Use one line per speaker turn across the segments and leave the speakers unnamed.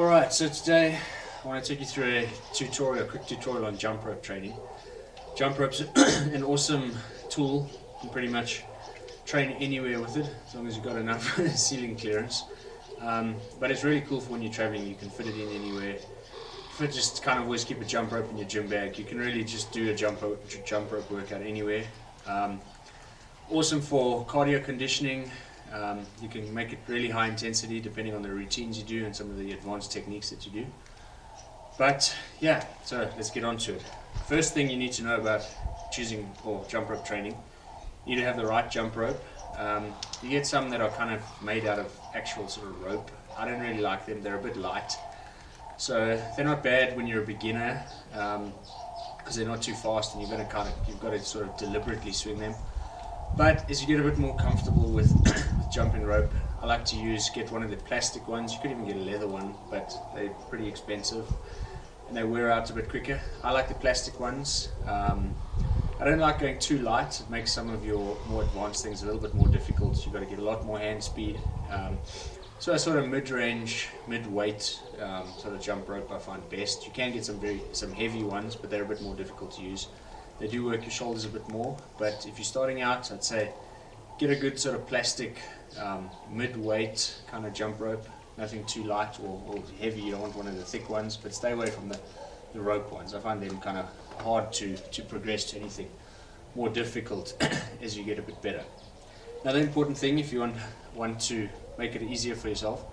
Alright, so today I want to take you through a quick tutorial on jump rope training. Jump rope's an awesome tool. You can pretty much train anywhere with it, as long as you've got enough ceiling clearance. But it's really cool for when you're traveling. You can fit it in anywhere. If you just kind of always keep a jump rope in your gym bag, you can really just do a jump rope workout anywhere. Awesome for cardio conditioning. You can make it really high intensity depending on the routines you do and some of the advanced techniques that you do. But yeah, so let's get on to it. First thing you need to know about choosing or jump rope training, you need to have the right jump rope. You get some that are kind of made out of actual sort of rope. I don't really like them, they're a bit light. So they're not bad when you're a beginner because they're not too fast and you've got to sort of deliberately swing them. But as you get a bit more comfortable with jumping rope, I like to get one of the plastic ones. You could even get a leather one, but they're pretty expensive and they wear out a bit quicker. I like the plastic ones. I don't like going too light. It makes some of your more advanced things a little bit more difficult. You've got to get a lot more hand speed. So a sort of mid-range, mid-weight sort of jump rope I find best. You can get some heavy ones, but they're a bit more difficult to use. They do work your shoulders a bit more, but if you're starting out, I'd say get a good sort of plastic mid-weight kind of jump rope. Nothing too light or heavy. You don't want one of the thick ones, but stay away from the rope ones. I find them kind of hard to progress to anything more difficult as you get a bit better. Another important thing, if you want to make it easier for yourself,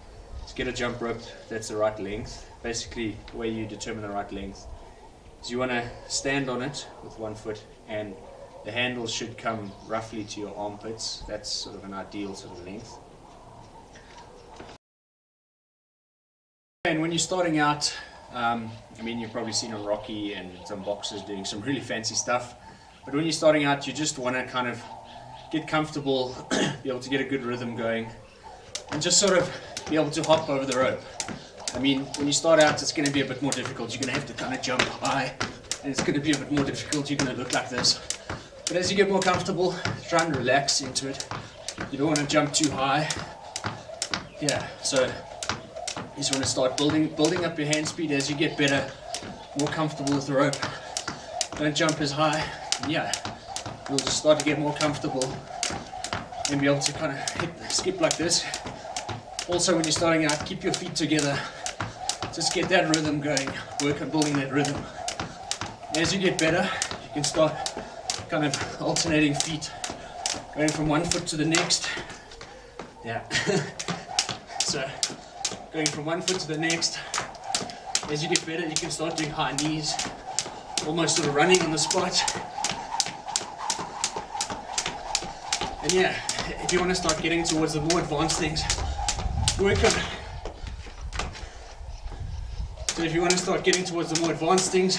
is get a jump rope that's the right length. Basically, the way you determine the right length is you want to stand on it with one foot and the handle should come roughly to your armpits. That's sort of an ideal sort of length. And when you're starting out, you've probably seen on Rocky and some boxers doing some really fancy stuff, but when you're starting out you just want to kind of get comfortable, be able to get a good rhythm going and just sort of be able to hop over the rope. When you start out it's going to be a bit more difficult. You're going to have to kind of jump high and it's going to be a bit more difficult. You're going to look like this. But as you get more comfortable, try and relax into it. You don't want to jump too high. Yeah, so you just want to start building up your hand speed as you get better, more comfortable with the rope. Don't jump as high. And yeah, you'll just start to get more comfortable and be able to kind of skip like this. Also, when you're starting out, keep your feet together. Just get that rhythm going. Work on building that rhythm. As you get better, you can start kind of alternating feet, going from one foot to the next. Yeah. So, going from one foot to the next. As you get better, you can start doing high knees, almost sort of running on the spot. And yeah, if you want to start getting towards the more advanced things, work on. So if you want to start getting towards the more advanced things,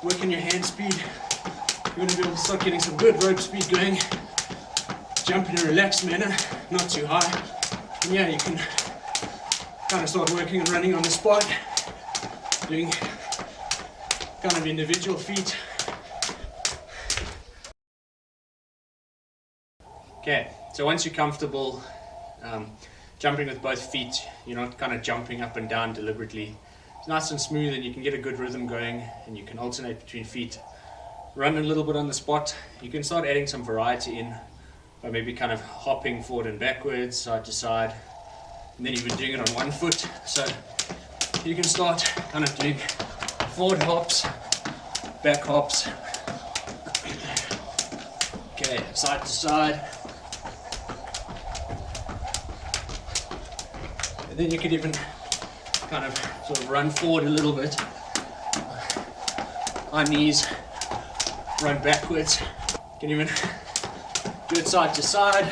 work on your hand speed. You're going to be able to start getting some good rope speed going. Jump in a relaxed manner, not too high. And yeah, you can kind of start working and running on the spot, doing kind of individual feet. Okay, so once you're comfortable jumping with both feet, you're not kind of jumping up and down deliberately. It's nice and smooth and you can get a good rhythm going and you can alternate between feet. Run a little bit on the spot. You can start adding some variety in by maybe kind of hopping forward and backwards, side to side, and then even doing it on one foot. So you can start kind of doing forward hops, back hops. Okay, side to side. And then you could even kind of sort of run forward a little bit. High knees, run backwards. You can even do it side to side.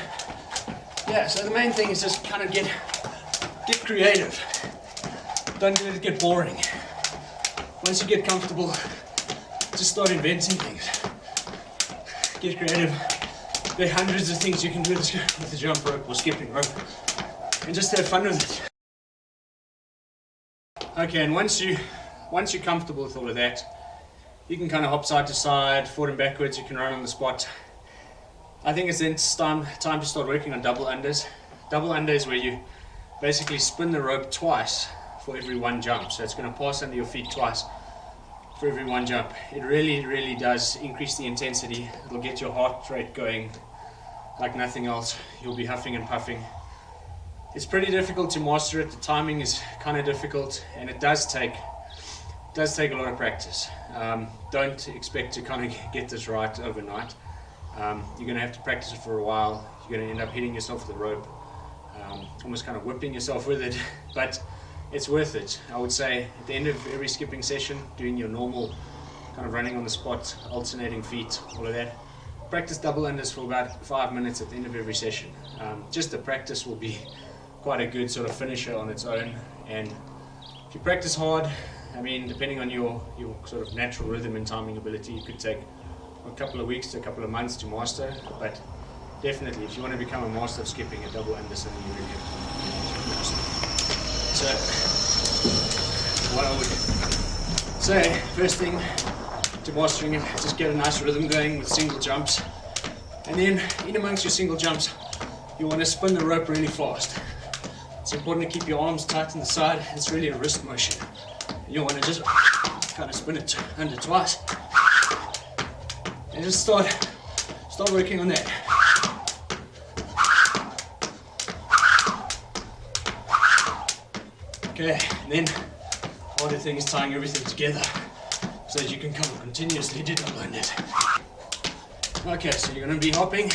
Yeah, so the main thing is just kind of get creative. Don't let it get boring. Once you get comfortable, just start inventing things. Get creative. There are hundreds of things you can do with the jump rope or skipping rope. And just have fun with it. Okay, and once you're comfortable with all of that, you can kind of hop side to side, forward and backwards. You can run on the spot. I think it's then time to start working on double unders. Double under is where you basically spin the rope twice for every one jump. So it's going to pass under your feet twice for every one jump. It really does increase the intensity. It'll get your heart rate going like nothing else. You'll be huffing and puffing. It's pretty difficult to master it. The timing is kind of difficult, and it does take a lot of practice. Don't expect to kind of get this right overnight. You're going to have to practice it for a while. You're going to end up hitting yourself with the rope, almost kind of whipping yourself with it, but it's worth it. I would say at the end of every skipping session, doing your normal kind of running on the spot, alternating feet, all of that, practice double unders for about 5 minutes at the end of every session. Just the practice will be quite a good sort of finisher on its own, and if you practice hard, I mean, depending on your sort of natural rhythm and timing ability, it could take a couple of weeks to a couple of months to master, but definitely if you want to become a master of skipping, a double under something you really have to master. So what I would say, first thing to mastering it, just get a nice rhythm going with single jumps, and then in amongst your single jumps you want to spin the rope really fast. It's important to keep your arms tight on the side. It's really a wrist motion. You want to just kind of spin it under twice and just start working on that. Okay, and then the harder thing is tying everything together so that you can kind of continuously do double unders. Okay, so you're going to be hopping.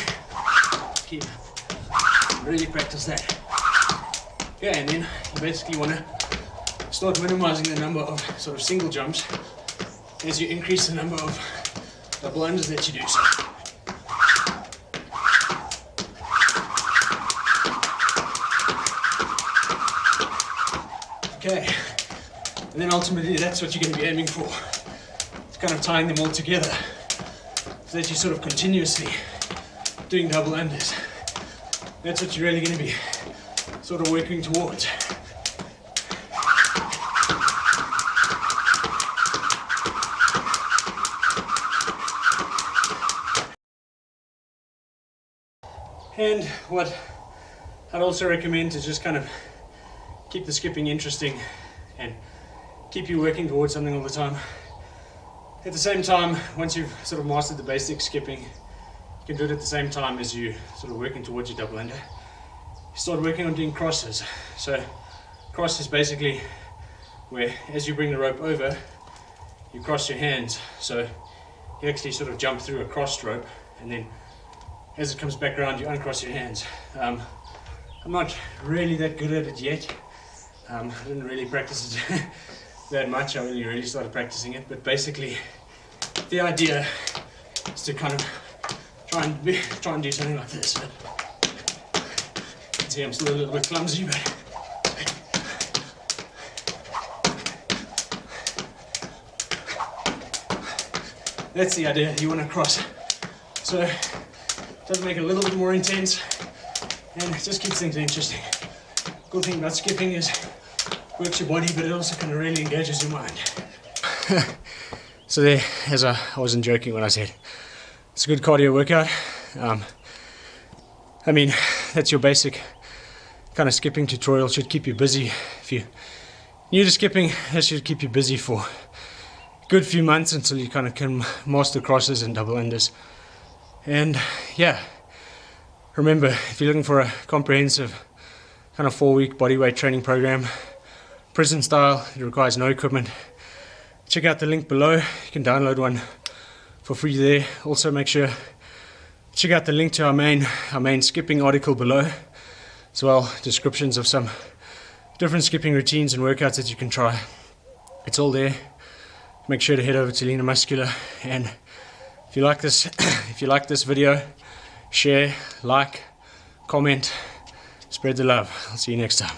Keep really practice that. Okay, and then you basically want to start minimizing the number of sort of single jumps as you increase the number of double unders that you do. So, okay, and then ultimately that's what you're going to be aiming for. It's kind of tying them all together so that you're sort of continuously doing double unders. That's what you're really going to be sort of working towards. And what I'd also recommend is just kind of keep the skipping interesting and keep you working towards something all the time. At the same time, once you've sort of mastered the basic skipping, you can do it at the same time as you sort of working towards your double under. You start working on doing crosses. So cross is basically where as you bring the rope over, you cross your hands. So you actually sort of jump through a crossed rope, and then as it comes back around, you uncross your hands. I'm not really that good at it yet. I didn't really practice it that much. I only really started practicing it. But basically, the idea is to kind of try and do something like this. You can see I'm still a little bit clumsy, but that's the idea. You want to cross. So does make it a little bit more intense, and it just keeps things interesting. Cool thing about skipping is it works your body, but it also kind of really engages your mind. So there, as I wasn't joking when I said it's a good cardio workout. I mean, that's your basic kind of skipping tutorial. Should keep you busy. If you're new to skipping, that should keep you busy for a good few months until you kind of can master crosses and double unders. And yeah, remember, if you're looking for a comprehensive kind of 4-week bodyweight training program, prison style, it requires no equipment, check out the link below. You can download one for free there. Also make sure check out the link to our main skipping article below, as well descriptions of some different skipping routines and workouts that you can try. It's all there. Make sure to head over to Lean Muscular, and if you like this video, share, like, comment, spread the love. I'll see you next time.